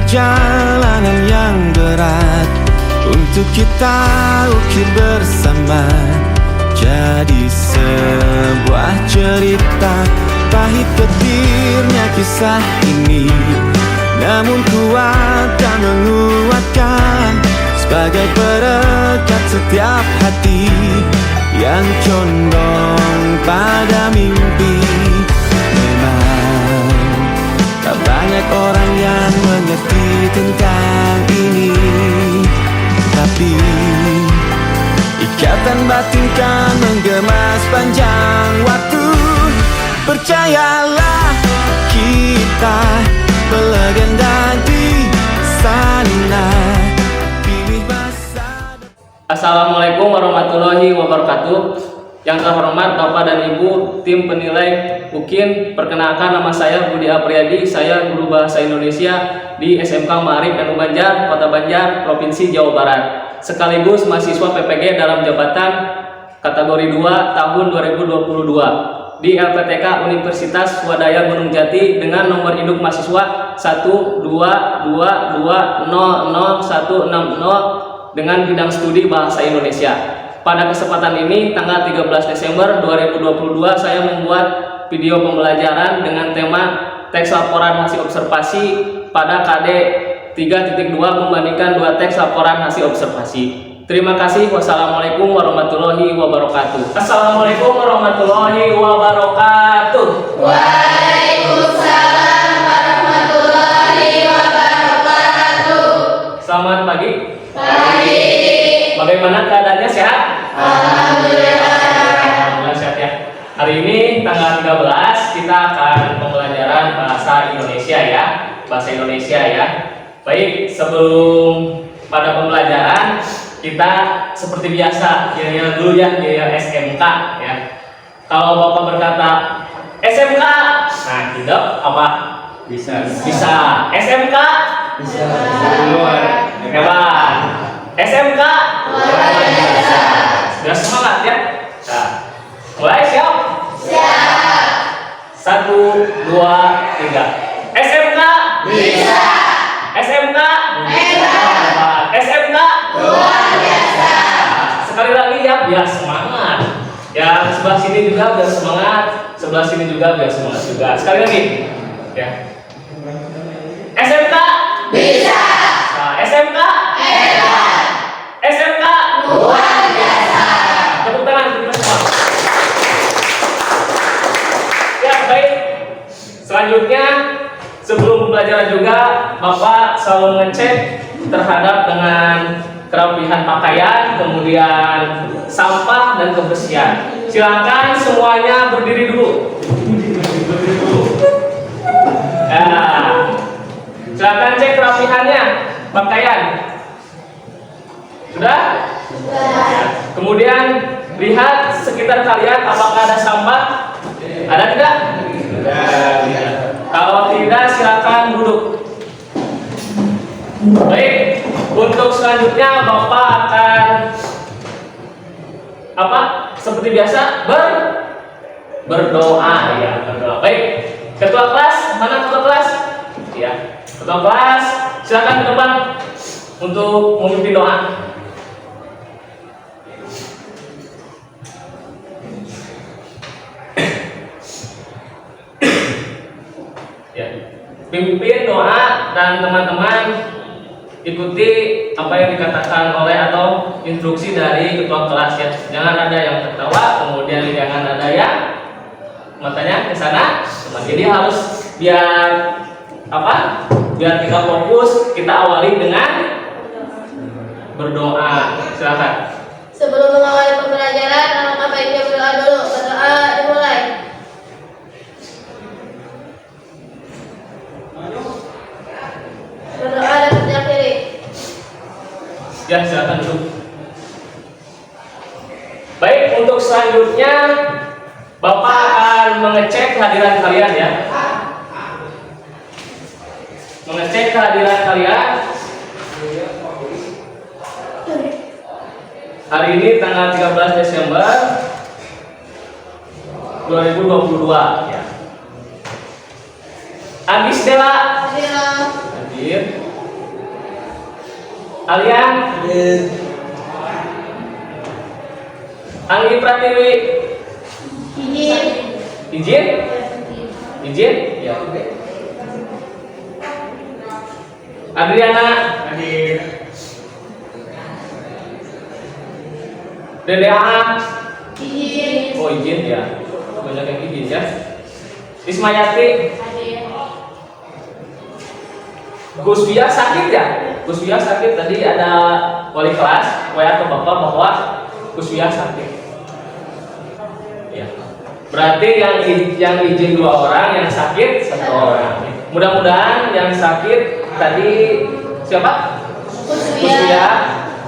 perjalanan yang berat untuk kita ukir bersama, jadi sebuah cerita. Pahit petirnya kisah ini, namun kuat dan menguatkan, sebagai perekat setiap hati yang condong pada mimpi. Memang tak banyak orang yang mengerti tentang ini, tapi ikatan batin kan menggema sepanjang waktu. Percayalah, kita melegenda di sana. Pilih masa. Assalamualaikum warahmatullahi wabarakatuh. Yang terhormat Bapak dan Ibu tim penilai UKIN, perkenalkan nama saya Budi Apriyadi. Saya guru bahasa Indonesia di SMK Ma'arif NU Banjar, Kota Banjar, Provinsi Jawa Barat. Sekaligus mahasiswa PPG dalam jabatan kategori 2 tahun 2022 di LPTK Universitas Swadaya Gunung Jati dengan nomor induk mahasiswa 122200160 dengan bidang studi bahasa Indonesia. Pada kesempatan ini tanggal 13 Desember 2022 saya membuat video pembelajaran dengan tema teks laporan hasil observasi pada KD 3.2 membandingkan 2 teks laporan hasil observasi. Terima kasih. Wassalamualaikum warahmatullahi wabarakatuh. Assalamualaikum warahmatullahi wabarakatuh. Waalaikumsalam warahmatullahi wabarakatuh. Selamat pagi. Pagi. Bagaimana keadaannya, sehat? Alhamdulillah. Alhamdulillah sehat ya. Hari ini tanggal 13 kita akan pembelajaran bahasa Indonesia ya. Bahasa Indonesia ya. Baik, sebelum pada pembelajaran kita seperti biasa yel-yel dulu ya, yel SMK ya. Kalau Bapak berkata SMK, nah tidak apa? Bisa. SMK? Bisa. Luar. Hebat. SMK? Luar biasa. Sudah semangat ya. Nah, mulai siap? Siap. 1, 2, 3. SMK? Bisa. SMK? Hebat. SMK? Luar biasa. Sekali lagi ya, biar semangat. Yang sebelah sini juga biar semangat, sebelah sini juga biar semangat juga. Sekali lagi, ya. SMK? Bisa. Nah, SMK? Hebat. SMK? Luar biasa. Tepuk tangan untuk kita semua. Ya, baik. Selanjutnya, sebelum pembelajaran juga, Bapak selalu mengecek terhadap dengan kerapihan pakaian, kemudian sampah dan kebersihan. Silakan semuanya berdiri dulu. Nah, silakan cek kerapihannya pakaian. Sudah? Sudah. Kemudian lihat sekitar kalian apakah ada sampah? Ada tidak? Kalau tidak silakan duduk. Baik, untuk selanjutnya Bapak akan apa? Seperti biasa berdoa ya, berdoa. Baik, ketua kelas, mana ketua kelas? Ya, ketua kelas, silakan ke depan untuk memimpin doa. Ya, pimpin doa dan teman-teman ikuti apa yang dikatakan oleh atau instruksi dari ketua kelas ya. Jangan ada yang tertawa, kemudian jangan ada yang matanya ke sana. Jadi harus biar apa? Biar kita fokus, kita awali dengan berdoa. Silakan. Sebelum mengawali pembelajaran, alangkah baiknya berdoa dulu. Berdoa dimulai. Berdoa dapat diakhiri. Ya, silakan duduk. Baik, untuk selanjutnya Bapak akan mengecek kehadiran kalian ya. Mengecek kehadiran kalian. Hari ini tanggal 13 Desember 2022 ya. Agis Dela Hadir. hadir. Alian, Anggi Pratiwi, Izin. izin? Izin? Ya. Adriana, Dedea, Izin. oh izin ya, banyak yang izin ya. Ismayati, Guswia sakit ya? Guswia sakit, tadi ada wali kelas WA ke bapak bahwa Guswia sakit. Ya. Berarti yang izin 2 orang, yang sakit 1 orang. Mudah-mudahan yang sakit tadi siapa? Guswia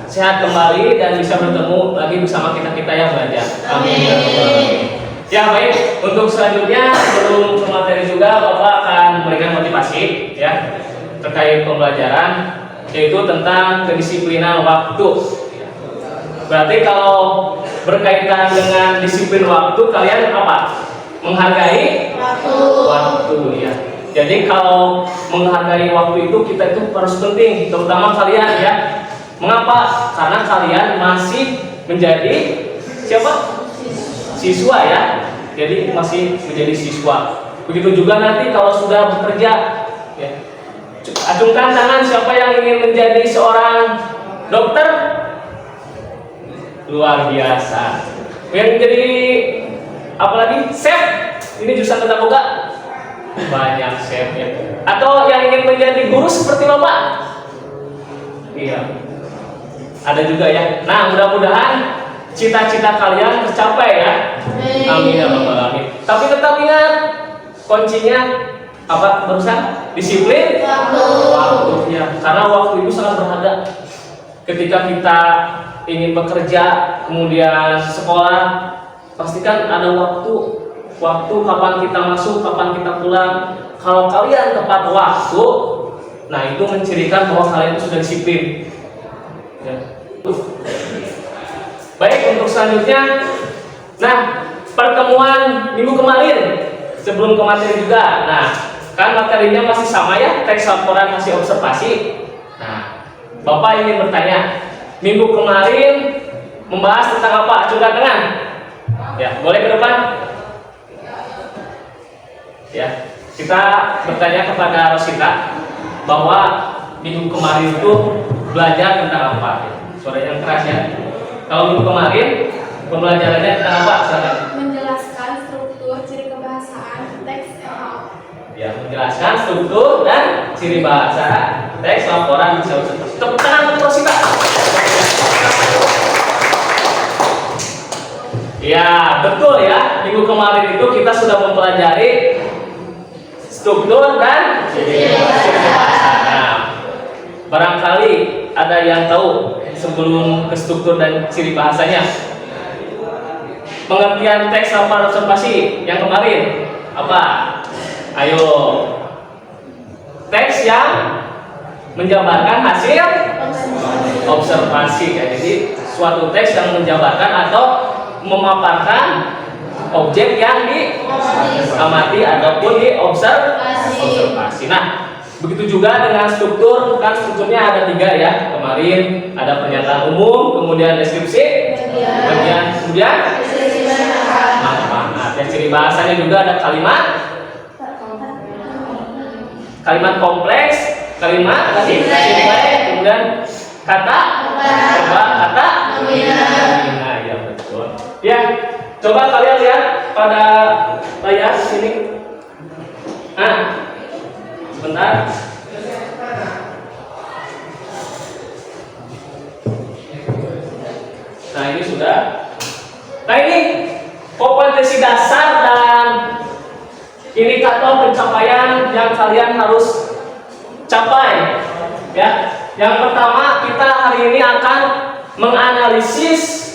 sehat kembali dan bisa bertemu lagi bersama kita yang belajar. Amin. Ya baik, untuk selanjutnya sebelum ke materi juga Bapak akan memberikan motivasi ya terkait pembelajaran, yaitu tentang kedisiplinan waktu. Berarti kalau berkaitan dengan disiplin waktu, kalian apa? Menghargai waktu ya. Jadi kalau menghargai waktu itu kita itu harus penting, terutama kalian ya. Mengapa? Karena kalian masih menjadi siapa? Siswa ya. Jadi masih menjadi siswa. Begitu juga nanti kalau sudah bekerja ya. Acungkan tangan siapa yang ingin menjadi seorang dokter? Luar biasa. Yang jadi apalagi chef? Ini jurusan tata boga. Banyak chef ya. Atau yang ingin menjadi guru seperti Bapak? Iya. Ada juga ya. Nah, mudah-mudahan cita-cita kalian tercapai ya. Amin ya rabbal alamin. Tapi tetap ingat kuncinya apa barusan? Disiplin waktu ya. Karena waktu itu sangat berharga. Ketika kita ingin bekerja, kemudian sekolah, pastikan ada waktu kapan kita masuk, kapan kita pulang. Kalau kalian tepat waktu, nah itu mencirikan bahwa kalian itu sudah disiplin. Ya. Baik, untuk selanjutnya, nah pertemuan minggu kemarin sebelum ke materi juga, nah kan materinya masih sama ya, teks laporan hasil observasi. Nah, Bapak ingin bertanya, minggu kemarin membahas tentang apa? Acungkan tangan. Ya, boleh ke depan. Ya, kita bertanya kepada Rosita bahwa minggu kemarin itu belajar tentang apa? Suara yang keras ya. Kalau minggu kemarin pembelajarannya tentang apa? Silakan. Menjelaskan struktur ciri kebahasaan teks LA. Ya, menjelaskan struktur dan ciri bahasa teks laporan hasil observasi. Tepuk tangan untuk Rosita. Ya, betul ya. Minggu kemarin itu kita sudah mempelajari struktur dan ciri bahasa. Nah, barangkali ada yang tahu sebelum ke struktur dan ciri bahasanya, pengertian teks laporan observasi yang kemarin apa? Ayo, teks yang menjabarkan hasil observasi ya. Jadi suatu teks yang menjabarkan atau memaparkan objek yang diamati ataupun diobservasi. Nah, begitu juga dengan struktur, kan strukturnya ada 3 ya. Kemarin ada pernyataan umum, kemudian deskripsi, kemudian manfaat. Dan ciri bahasanya juga ada kalimat kompleks, kalimat kemudian kata, nah, ya betul. Ya, coba kalian lihat pada layar sini. Nah, sebentar. Nah, ini sudah. Nah, ini kompetensi dasar dan indikator pencapaian yang kalian harus capai. Ya. Yang pertama, kita hari ini akan menganalisis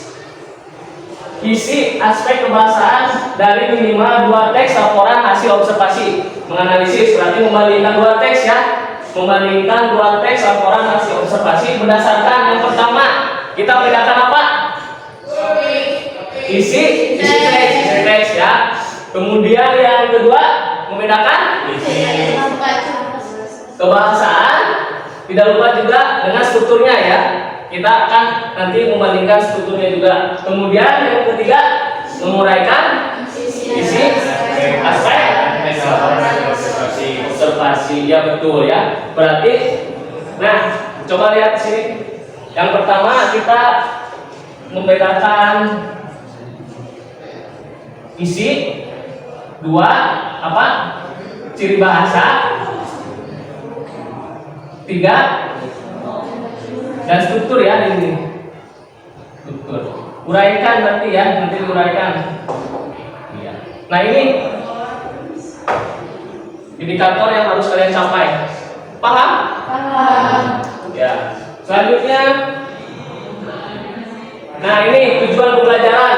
isi aspek kebahasaan dari minimal 2 teks laporan hasil observasi. Menganalisis berarti membandingkan 2 teks ya. Membandingkan 2 teks laporan hasil observasi berdasarkan yang pertama, kita bedakan apa? Isi teks ya. Kemudian yang kedua, membedakan isi kebahasaan di tidak lupa juga dengan strukturnya ya. Kita akan nanti membandingkan strukturnya juga. Kemudian yang ketiga, menguraikan isi aspek observasi. Ya betul ya. Berarti, nah coba lihat sini. Yang pertama kita membedakan isi, dua apa? Ciri bahasa, tiga dan struktur ya ini. Struktur. Uraikan nanti ya, nanti uraikan. Iya. Nah ini indikator yang harus kalian capai. Paham? Paham. Ya. Selanjutnya, nah ini tujuan pembelajaran.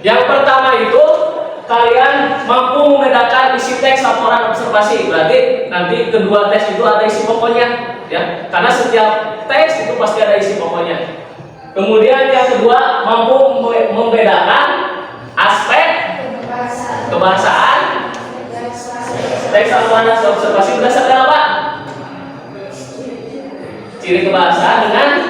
Yang pertama itu kalian mampu membedakan isi teks laporan observasi. Berarti nanti kedua teks itu ada isi pokoknya, ya. Karena setiap teks itu pasti ada isi pokoknya. Kemudian yang kedua, mampu membedakan aspek kebahasaan teks laporan observasi berdasarkan apa? Ciri kebahasaan dengan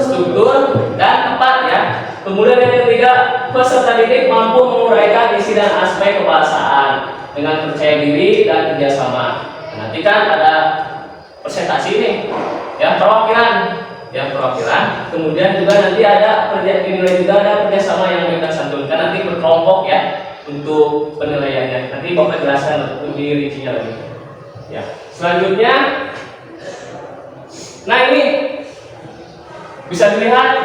struktur dan tempat ya. Kemudian yang ketiga, peserta didik mampu menguraikan isi dan aspek kebahasaan dengan percaya diri dan kerjasama. Nanti kan ada presentasi nih, ya perwakilan, Kemudian juga nanti ada dinilai juga ada kerjasama yang kita santunkan nanti berkelompok ya untuk penilaiannya. Nanti bapak jelaskan lebih rincinya lagi. Ya. Selanjutnya, nah ini bisa dilihat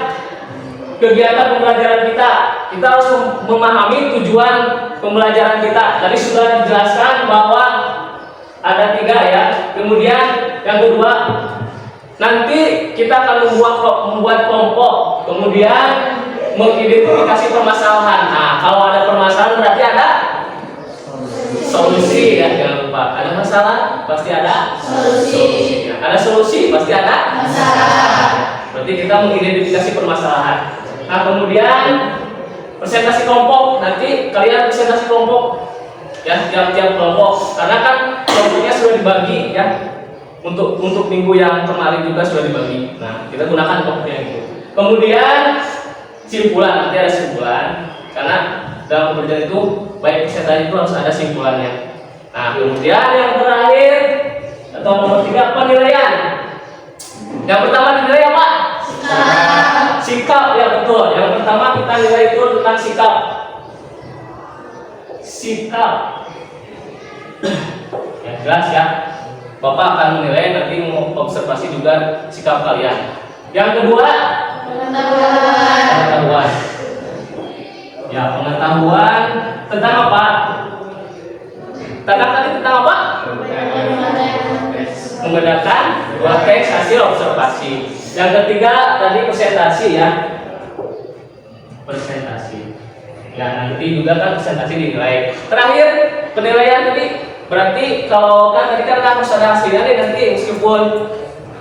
kegiatan pembelajaran kita. Kita harus memahami tujuan pembelajaran kita. Tadi sudah dijelaskan bahwa ada 3 ya. Kemudian yang kedua, nanti kita akan membuat kelompok. Kemudian mengidentifikasi permasalahan. Nah, kalau ada permasalahan berarti ada solusi ya, jangan lupa. Ada masalah pasti ada solusi. Ada solusi pasti ada masalah. Berarti kita mengidentifikasi permasalahan. Nah, kemudian presentasi kelompok. Nanti kalian presentasi kelompok ya, tiap-tiap kelompok. Karena kan kelompoknya sudah dibagi ya. Untuk minggu yang kemarin juga sudah dibagi. Nah, kita gunakan kelompoknya itu. Kemudian simpulan, nanti ada simpulan. Karena dalam pembelajaran itu baik presentasi itu harus ada simpulannya. Nah, kemudian yang terakhir atau nomor 3, penilaian. Yang pertama dinilai apa? Sikap, ya betul. Yang pertama kita nilai itu tentang sikap. Ya jelas ya. Bapak akan menilai, nanti observasi juga sikap kalian. Yang kedua, pengetahuan. Ya, pengetahuan tentang apa? Tentang apa? Membedakan 2 teks hasil observasi. Yang ketiga tadi presentasi ya. Presentasi. Ya, nanti juga kan presentasi dinilai. Terakhir penilaian tadi. Berarti kalau kan tadi kan harus ada hasilnya nih, nanti meskipun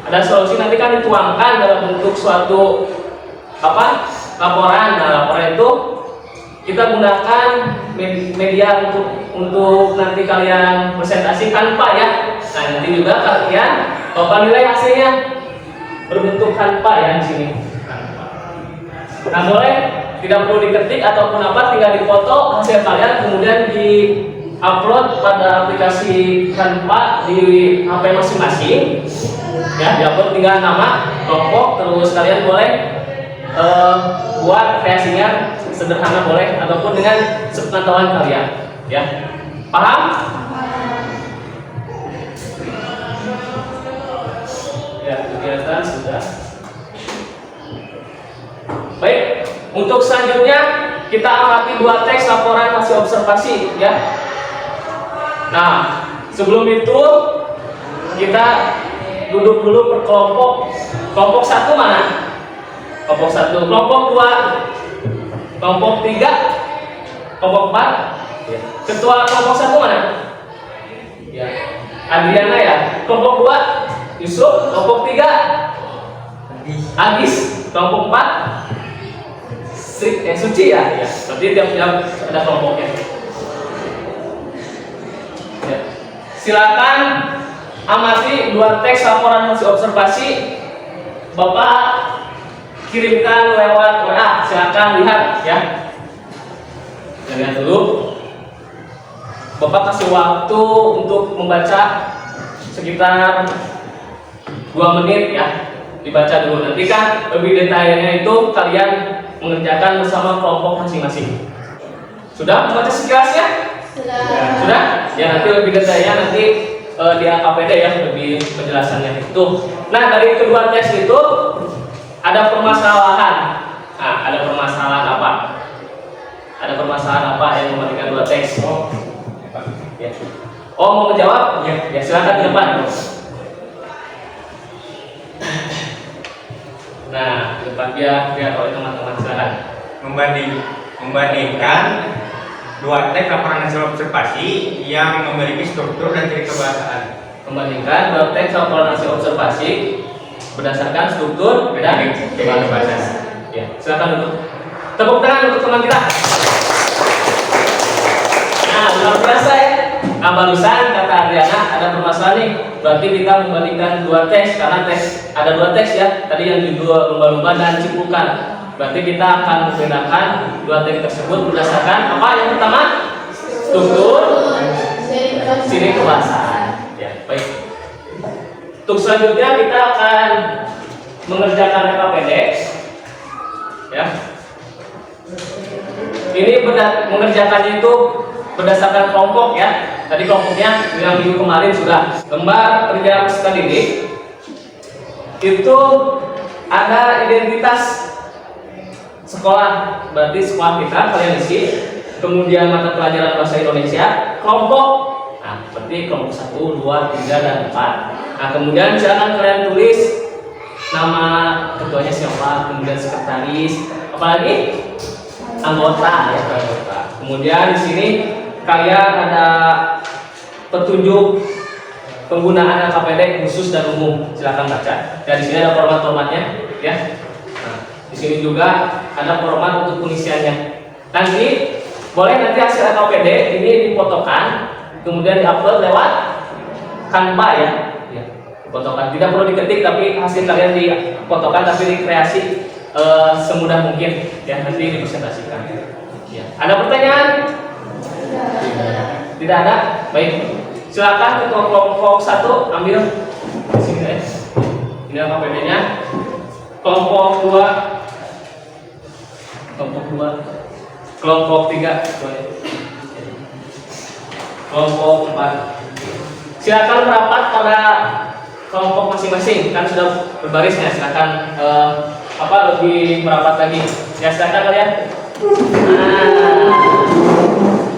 ada solusi nanti kan dituangkan dalam bentuk suatu laporan. Nah, laporan itu kita gunakan media untuk nanti kalian presentasi Canva ya. Nah, nanti juga kalian bapak nilai hasilnya berbentuk Canva ya di sini. Nah, boleh tidak perlu diketik ataupun apa, tinggal dipoto hasil kalian kemudian di upload pada aplikasi Canva di HP masing-masing. Ya, diupload tinggal nama, kelompok, terus kalian boleh buat kreasinya sederhana boleh ataupun dengan sepengetahuan kalian. Ya, paham? Ya, kegiatan sudah. Baik, untuk selanjutnya kita amati 2 teks laporan hasil observasi ya. Nah, sebelum itu kita duduk dulu per kelompok. Kelompok 1 mana? Kelompok 1, kelompok 2, kelompok 3, kelompok 4. Ketua kelompok 1 mana? Ya, Adriana ya. Kelompok 2, Yusuf. Kelompok 3, Agis. Kelompok 4, Suci ya. Ya, berarti tiap-tiap ada kelompoknya. Ya. Silakan amati dua teks laporan hasil observasi Bapak kirimkan lewat WA. Silakan lihat ya. Lihat dulu. Bapak kasih waktu untuk membaca sekitar 2 menit ya. Dibaca dulu. Nanti kan lebih detailnya itu kalian mengerjakan bersama kelompok masing-masing. Sudah membaca sekilasnya? Sudah? Ya, nanti lebih detailnya nanti di AKPD ya, lebih penjelasannya itu. Nah, dari kedua tes itu ada permasalahan. Nah, ada permasalahan apa? Ada permasalahan apa yang memberikan dua tes? Ya. Oh, mau menjawab? Ya, silakan di depan. Nah, di depan dia lihat oleh teman-teman silakan. Membandingkan dua teks laporan hasil observasi yang memiliki struktur dan ciri kebahasaan. Membandingkan dua teks laporan hasil observasi berdasarkan struktur dan ciri kebahasaan. Ya, silakan duduk. Tepuk tangan untuk teman kita. Nah, luar biasa ya. Nah, barusan kata Adriana ada permasalahan nih. Berarti kita membandingkan dua teks karena ada dua teks ya. Tadi yang judul lumba-lumba dan cipukan. Berarti kita akan menggunakan dua teks tersebut berdasarkan apa? Yang pertama, struktur, ciri kebahasaan. Ya, baik. Untuk selanjutnya kita akan mengerjakan RKPD. Ya. Ini mengerjakannya itu berdasarkan kelompok ya. Tadi kelompoknya yang minggu kemarin sudah. Lembar kerja peserta didik itu ada identitas sekolah, berarti sekolah kita kalian isi, kemudian mata pelajaran bahasa Indonesia, kelompok, nah berarti kelompok 1, 2, 3, dan 4. Nah kemudian silakan kalian tulis nama ketuanya siapa, kemudian sekretaris, apalagi anggota ya, anggota. Kemudian di sini kalian ada petunjuk penggunaan KPD khusus dan umum, silakan baca. Dan di sini ada format-formatnya ya. Di sini juga ada format untuk pengisiannya. Nanti boleh nanti hasil KPD ini difotokan, kemudian diupload lewat Canva ya. Difotokan. Tidak perlu diketik, tapi hasil kalian difotokan, tapi dikreasi semudah mungkin ya, nanti dipresentasikan. Ya. Ada pertanyaan? Tidak ada. Baik. Silakan ketua kelompok 1 ambil di sini ya. Ini KPD-nya. Kelompok 2. Kelompok 2, kelompok 3, kelompok 4. Silakan merapat pada kelompok masing-masing, kan sudah berbaris ya. Silakan lebih merapat lagi. Ya silakan kalian.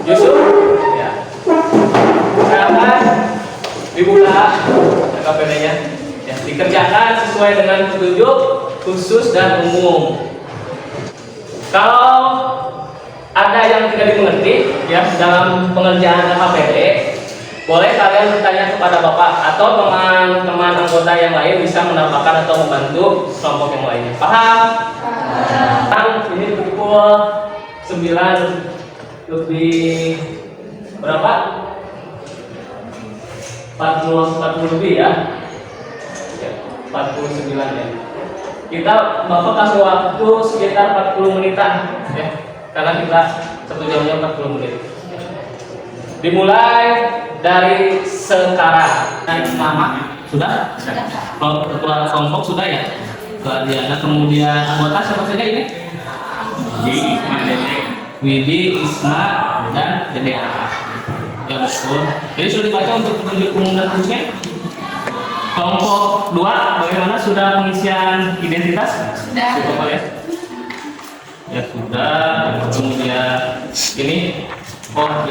Yusuf, ya. Silakan dibuka KPD-nya. Ya, dikerjakan sesuai dengan petunjuk khusus dan umum. Kalau ada yang tidak dimengerti ya dalam pengerjaan KPD, boleh kalian bertanya kepada Bapak atau teman-teman anggota yang lain bisa menambahkan atau membantu kelompok yang lainnya. Paham? Ini pukul 9 lebih berapa? 40 lebih ya. 49 ya. Bapak kasih waktu sekitar 40 menitan ya. Karena kita 1 jamnya 40 menit. Dimulai dari sekarang. Nama sudah? Ketua kelompok sudah ya? Keadiana, kemudian anggota siapa saja ini? Widi, Isma, dan Dede. Ya betul. Jadi sudah dibaca untuk petunjuk umum dan khususnya. Kelompok 2 bagaimana, sudah pengisian identitas? Sudah. Cukup ya? Ya sudah. Kemudian ini,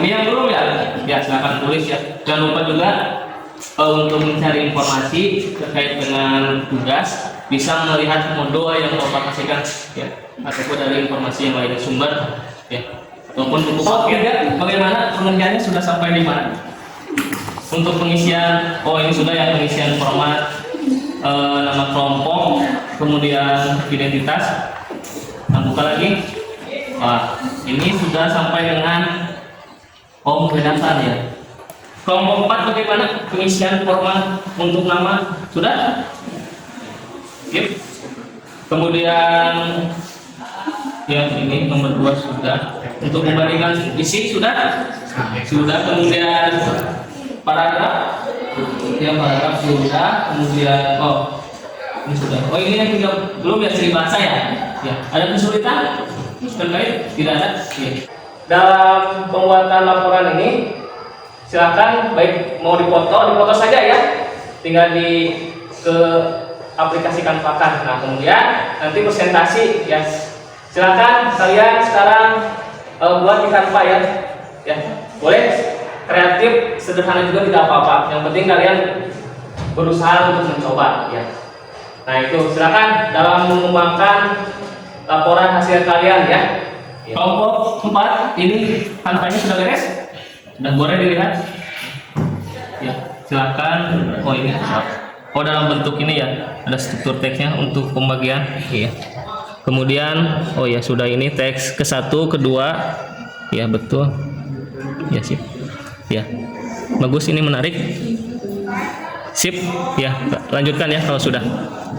ini yang belum ya? Ya silakan tulis ya. Jangan lupa juga untuk mencari informasi terkait dengan tugas, bisa melihat modul yang Bapak kasihkan ya, ataupun dari informasi yang lainnya sumber ya, ataupun buku. Ya, bagaimana pengerjaannya, sudah sampai di mana? Untuk pengisian, ini sudah ya, pengisian format nama kelompok, kemudian identitas. Nah, buka lagi. Ini sudah sampai dengan pembedasan ya. Kelompok 4 bagaimana pengisian format untuk nama? Sudah? Yep. Kemudian yang ini nomor 2 sudah. Untuk membandingkan isi sudah? Sudah. Kemudian paragraf? Ya, paragraf sudah. Kemudian ini sudah. Ini yang juga belum ya, ciri bahasa ya? Ya. Ada kesulitan terkait? Tidak ada? Ya. Dalam pembuatan laporan ini silakan baik mau dipoto saja ya, tinggal ke aplikasi Canva. Nah kemudian nanti presentasi ya, silakan kalian sekarang buat di Canva ya, boleh kreatif sederhana juga tidak apa-apa, yang penting kalian berusaha untuk mencoba ya. Nah itu silakan dalam mengembangkan laporan hasil kalian ya. Kelompok 4 ini Canvanya sudah beres? Sudah boleh dilihat? Ya, silakan. Ini dalam bentuk ini ya, ada struktur teksnya untuk pembagian. Iya. Kemudian, sudah ini teks ke-1, kedua. Ya, betul. Ya, sip. Ya. Bagus, ini menarik. Sip. Ya, lanjutkan ya kalau sudah.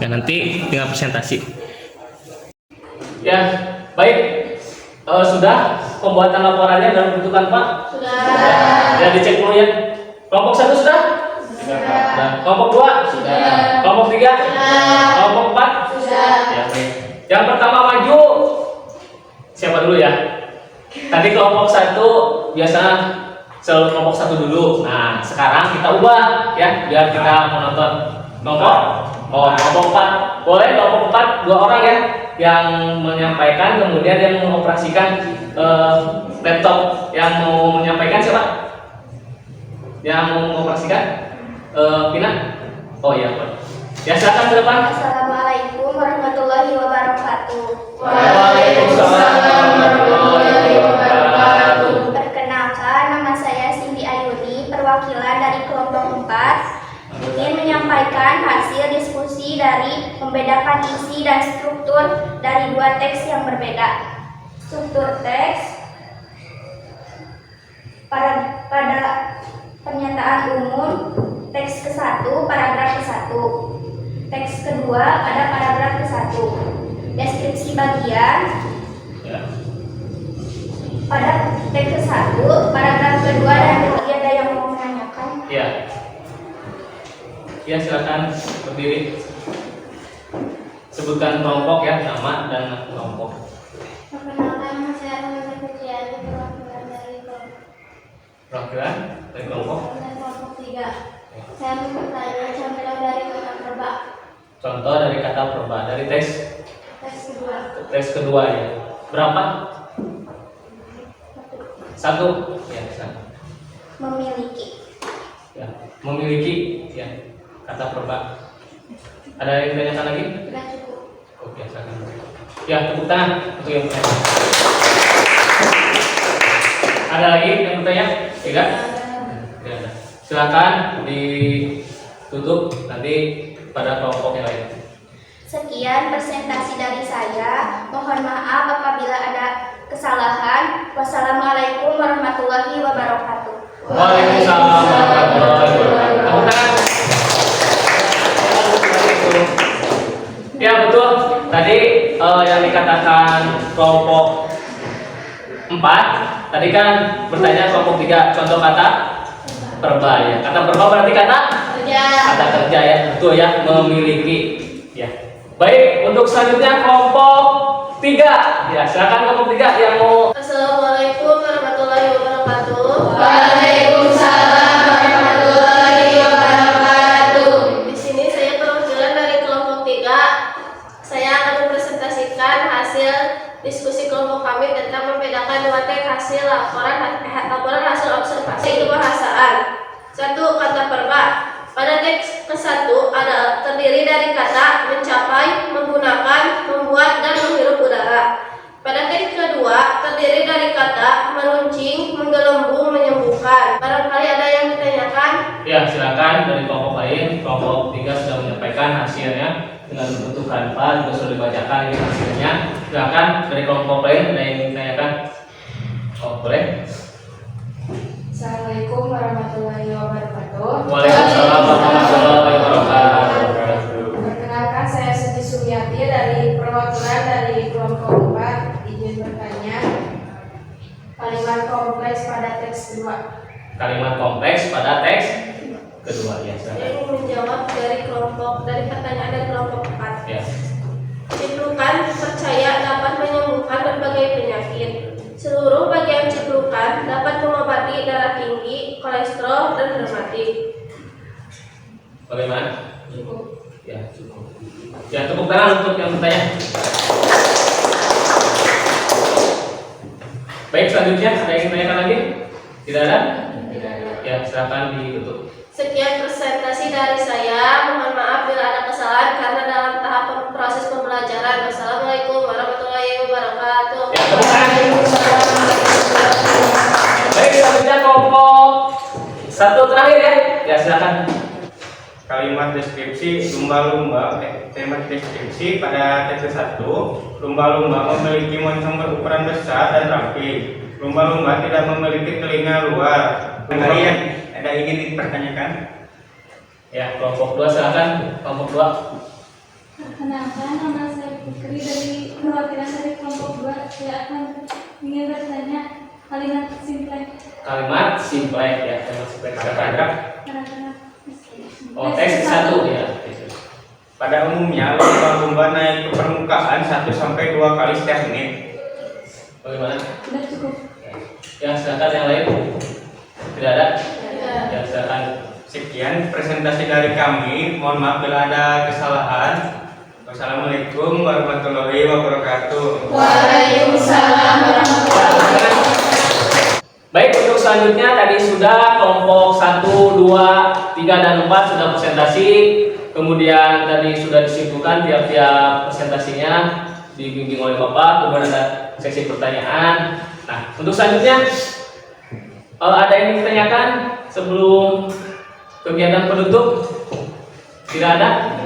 Ya, nanti tinggal presentasi. Ya, baik. Sudah pembuatan laporannya dalam bentuk Canva? Sudah. Ya, dicek dulu ya. Kelompok 1 sudah? Sudah. Kelompok 2? Sudah. Kelompok 3? Sudah. Kelompok 4? Sudah. Ya, baik. Yang pertama maju siapa dulu ya? Tadi kelompok 1 biasa selalu kelompok 1 dulu. Nah, sekarang kita ubah ya biar kita menonton. Kelompok 4. Boleh kelompok 4 2 orang ya yang menyampaikan, kemudian yang mengoperasikan laptop. Yang mau menyampaikan siapa? Yang mau mengoperasikan? Pina? Iya. Ya, silakan ke depan. Assalamualaikum warahmatullahi wabarakatuh. Waalaikumsalam warahmatullahi wabarakatuh. Perkenalkan, nama saya Cindy Ayuni, perwakilan dari kelompok 4. Ingin menyampaikan hasil diskusi dari membedakan isi dan struktur dari 2 teks yang berbeda. Struktur teks pada pernyataan umum, teks ke-1 paragraf ke-1, teks kedua pada paragraf ke-1, deskripsi bagian pada teks ke-1 paragraf kedua, dan ada yang mau menanyakan? Ya, silakan berdiri. Sebutkan kelompok ya, nama dan kelompok. Perkenalkan, saya Rumi Pujiani, perwakilan dari kelompok. kelompok 3. Saya mau bertanya contoh dari kata perba. Contoh dari kata perba dari teks Kedua. teks kedua ya. Berapa? 1. Ya, 1. Memiliki. Ya, memiliki ya. Kata perba. Ada yang ditanyakan lagi? Sudah cukup. Oke, silakan. Ya, tepuk tangan untuk yang bertanya. Ada lagi yang bertanya? Tidak? Tidak ada. Silakan ditutup nanti pada kelompok yang lain. Sekian presentasi dari saya. Mohon maaf apabila ada kesalahan. Wassalamualaikum warahmatullahi wabarakatuh. Waalaikumsalam warahmatullahi wabarakatuh. Tepuk tangan. Ya, betul. Tadi yang dikatakan kelompok 4 tadi kan bertanya kelompok 3 contoh kata perba ya. Kata perba berarti kata kerja ya, betul ya, memiliki ya. Baik, untuk selanjutnya kelompok 3 ya, silakan kelompok 3 yang mau. Assalamualaikum warahmatullahi wabarakatuh. Waalaikumsalam warahmatullahi wabarakatuh. Di sini saya perwakilan dari kelompok 3. Saya akan mempresentasikan hasil diskusi kelompok kami tentang membedakan 2 teks hasil laporan hasil observasi kebahasaan. 1. Kata perba. Pada teks ke-1 terdiri dari kata mencapai, menggunakan, membuat, dan menghirup udara. Pada teks kedua terdiri dari kata meruncing, menggelembung, menyembuhkan. Barangkali ada yang ditanyakan? Ya, silakan dari kelompok lain. Kelompok 3 sudah menyampaikan hasilnya dengan bentuk Canva, juga sudah dibacakan ini hasilnya. Silakan dari kelompok lain ada yang ditanyakan? Boleh. Assalamualaikum warahmatullahi wabarakatuh. Waalaikumsalam warahmatullahi wabarakatuh. Perkenalkan, saya Siti Sumiati dari perwakilan dari kelompok 4. Izin bertanya, kalimat kompleks pada teks kedua. Kalimat kompleks pada teks kedua ya. Saya ingin menjawab dari pertanyaan dari kelompok 4. Ya. Ciplukan percaya dapat menyembuhkan berbagai penyakit. Seluruh bagian ciplukan dapat mengobati darah tinggi, kolesterol, dan rematik. Bagaimana? Cukup. Ya, cukup. Ya, tepuk tangan untuk yang bertanya. Baik, selanjutnya ada yang ditanyakan lagi? Tidak ada? Ya, silakan ditutup. Sekian presentasi dari saya. Mohon maaf bila ada kesalahan karena dalam tahap proses pembelajaran. Wassalamualaikum warahmatullahi wabarakatuh. Ya, tepuk tangan. Baik, selanjutnya kelompok 1 terakhir ya. Ya, silakan. Kalimat deskripsi lumba-lumba, tema deskripsi pada teks 1. Lumba-lumba memiliki moncong berukuran besar dan rapi. Lumba-lumba tidak memiliki telinga luar. Kalian ada ingin dipertanyakan? Ya, kelompok 2 silakan. Kelompok 2. Perkenalkan, nama saya Putri dari perwakilan dari kelompok 2. Saya akan ingin bertanya kalimat simple. Kalimat simple ya, kalimat simple. Paragraf. Paragraf. Oh, teks 1 ya. Pada umumnya lumba-lumba naik ke permukaan 1 sampai 2 kali setiap menit. Bagaimana? Sudah cukup. Ya, silakan yang lain. Tidak ada? Ya, silakan. Sekian presentasi dari kami. Mohon maaf bila ada kesalahan. Wassalamualaikum warahmatullahi wabarakatuh. Waalaikumsalam warahmatullahi wabarakatuh. Baik, untuk selanjutnya tadi sudah kelompok 1, 2, 3, dan 4 sudah presentasi. Kemudian tadi sudah disimpulkan tiap-tiap presentasinya dibimbing oleh Bapak. Kemudian ada sesi pertanyaan. Nah, untuk selanjutnya ada yang ditanyakan sebelum kegiatan penutup? Tidak ada?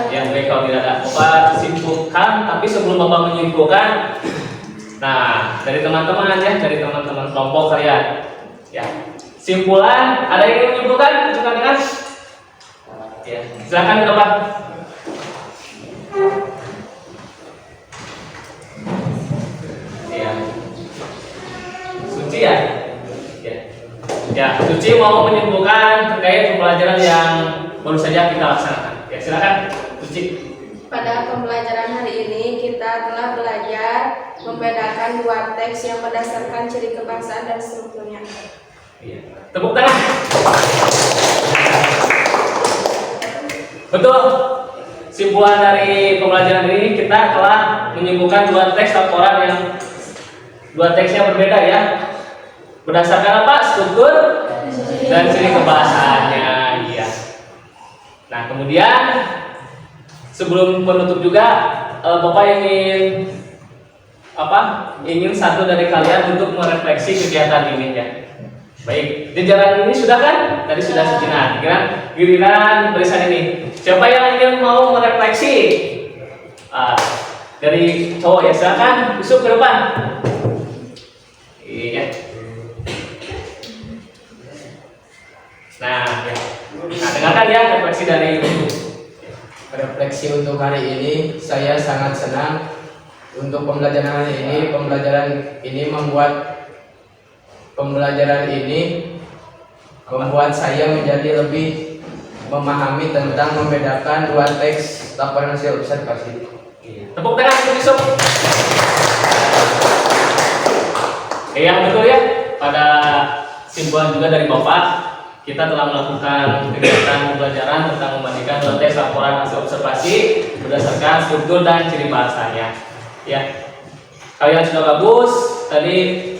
Ya, baik, kalau tidak ada Bapak simpulkan. Tapi sebelum Bapak menyimpulkan, nah, dari teman-teman ya, dari teman-teman kelompok kalian, ya, simpulan, ada yang ingin menyimpulkan? Tunjukkan dengan, ya, silakan Bapak. Ya, Suci ya, ya, Suci mau menyimpulkan terkait pembelajaran yang baru saja kita laksanakan. Ya, silakan, Suci. Pada pembelajaran hari ini kita telah belajar membedakan dua teks yang berdasarkan ciri kebangsaan dan strukturnya. Iya. Tepuk tangan. Betul. Simpulan dari pembelajaran ini kita telah menyimpulkan dua teks laporan yang dua teksnya berbeda ya. Berdasarkan apa? Struktur dan ciri kebahasaannya. Iya. Nah, kemudian sebelum penutup juga Bapak ingin ingin satu dari kalian untuk merefleksi kegiatan ini ya. Baik, jajaran ini sudah kan? Tadi sudah sejenak. Giliran barisan ini. Siapa yang ingin mau merefleksi? Dari cowok ya, silakan Yusuf ke depan. Iya. Nah, ya. Nah, dengarkan ya refleksi dari Yusuf. Refleksi untuk hari ini, saya sangat senang untuk pembelajaran hari ini. Pembelajaran ini membuat saya menjadi lebih memahami tentang membedakan dua teks laporan hasil observasi. Tepuk tangan untuk Yusuf. Yang betul ya, pada simpulan juga dari Bapak, kita telah melakukan kegiatan pembelajaran tentang membandingkan dua teks laporan hasil observasi berdasarkan struktur dan ciri bahasanya. Ya, kalian sudah bagus tadi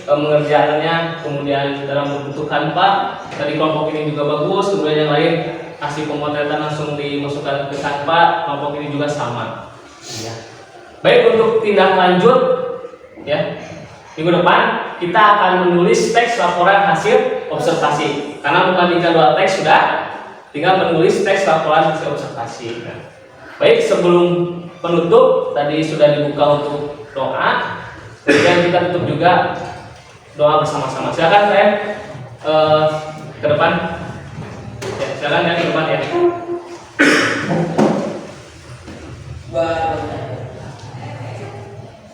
mengerjakannya, kemudian dalam bentuk Canva. Tadi kelompok ini juga bagus, kemudian yang lain kasih pemotretan langsung dimasukkan ke Canva. Kelompok ini juga sama. Ya. Baik, untuk tindak lanjut, ya. Minggu depan kita akan menulis teks laporan hasil observasi. Karena membandingkan dua teks sudah, tinggal menulis teks laporan hasil observasi. Nah, baik, sebelum penutup tadi sudah dibuka untuk doa. Kemudian kita tutup juga doa bersama-sama. Silakan saya depan. Ya, silakan ya ke depan ya.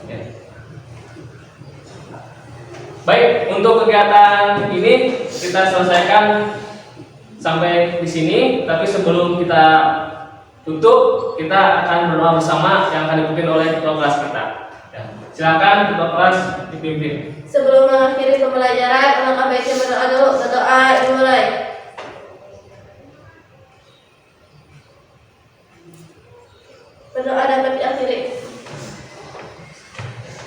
Ya. Baik, untuk kegiatan ini kita selesaikan sampai di sini. Tapi sebelum kita tutup, kita akan berdoa bersama yang akan dipimpin oleh ketua kelas kita. Ya. Silakan ketua kelas dipimpin. Sebelum mengakhiri pembelajaran, alangkah baiknya berdoa dulu. Berdoa dimulai. Berdoa dapat diakhiri.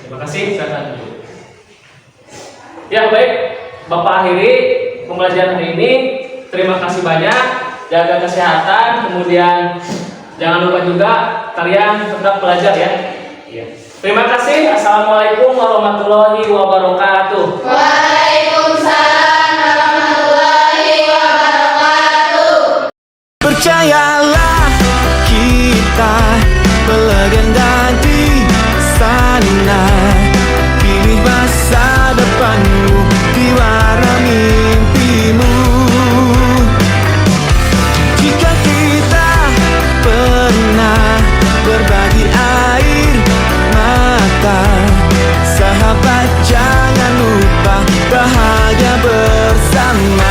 Terima kasih. Silakan. Ya baik, Bapak akhiri pembelajaran hari ini. Terima kasih banyak. Jaga kesehatan, kemudian jangan lupa juga kalian tetap belajar ya. Iya. Terima kasih. Assalamualaikum warahmatullahi wabarakatuh. Waalaikumsalam warahmatullahi wabarakatuh. Percayalah kita melegenda di sana. Pilih masa depanmu di warna mimpimu. Jika kita pernah berbagi air mata, sahabat jangan lupa bahagia bersama.